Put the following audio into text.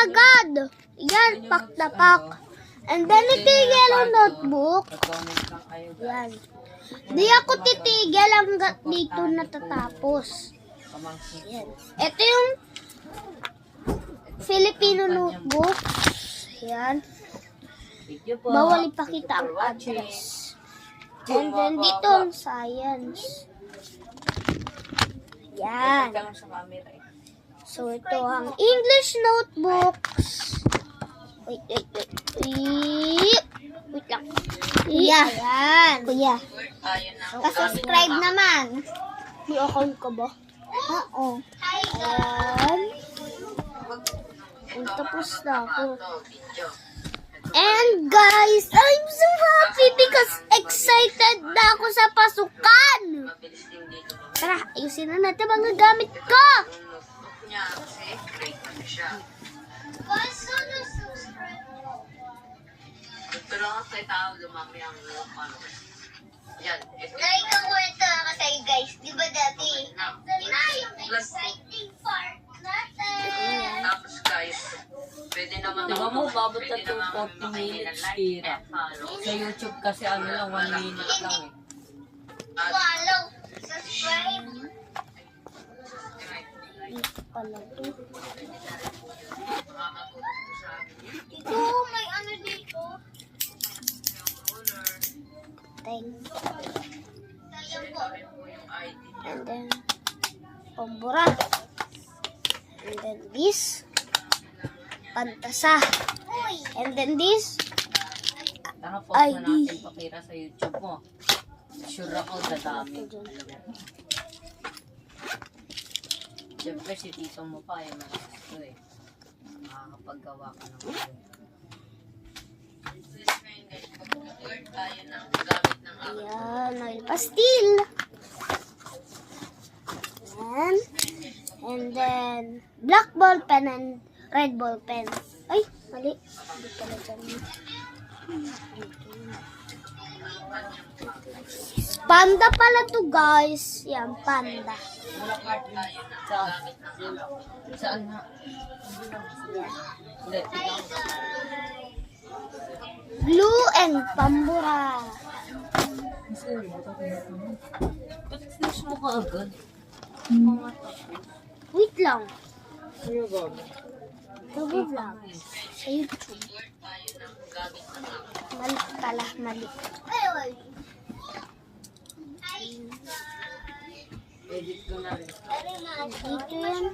agad. Yan, pack na pack. And then, ito yung yellow notebook. Comment lang kayo guys. Yan. Di ako titigil hanggat dito natatapos. Pamangkin Yan. ko. Ito yung Filipino notebook. Yan. Video po. Bawal ipakita Thank ang you for watching. address. And then, dito ang science. Yan. Ito lang sa camera eh. So, ito ang English notebooks. Wait. Wait lang. Kuya. Ayan. Kuya. Ayun na. Pa-subscribe naman. May account ka ba? Oo. Ayan. Tapos na ako. And guys, I'm so happy because excited na ako sa pasukan. Tara, ayusin na natin mga gamit ko. Guys, sana subscribe. Ito lang ang tayo tao lumami ang ano. Yan. Like ang kwento ako sa'yo guys, di ba dati? Na yung exciting part natin. Tapos guys, pwede naman Diba mo, babot na pwede naman 240 minutes, tira. Sa YouTube kasi ano lang, 1 minute lang eh. Follow, subscribe. Ito pala to. Ito, may ano dito. Thanks. And then, pambura. And then this, pantasa. And then this, Tara, post na ID. natin pakira sa YouTube mo. Sure ako, dadami. Siyempre, si tito mo pa, yung mga gusto eh. Makakapaggawa ka ng video. tayo ng gamit ng ayan, oil pastil. Ayan. And then, black ball pen and red ball pen. Ay, mali. Hindi pala dyan. Panda pala to guys. Yan, panda. Saan nga? Hindi, tignan. Blue and pambura. Ba't finish mo ka agad? Wait lang. Ano ba? Double vlog. Sa YouTube. Mali pala, mali. Edit ko na rin. Dito yan.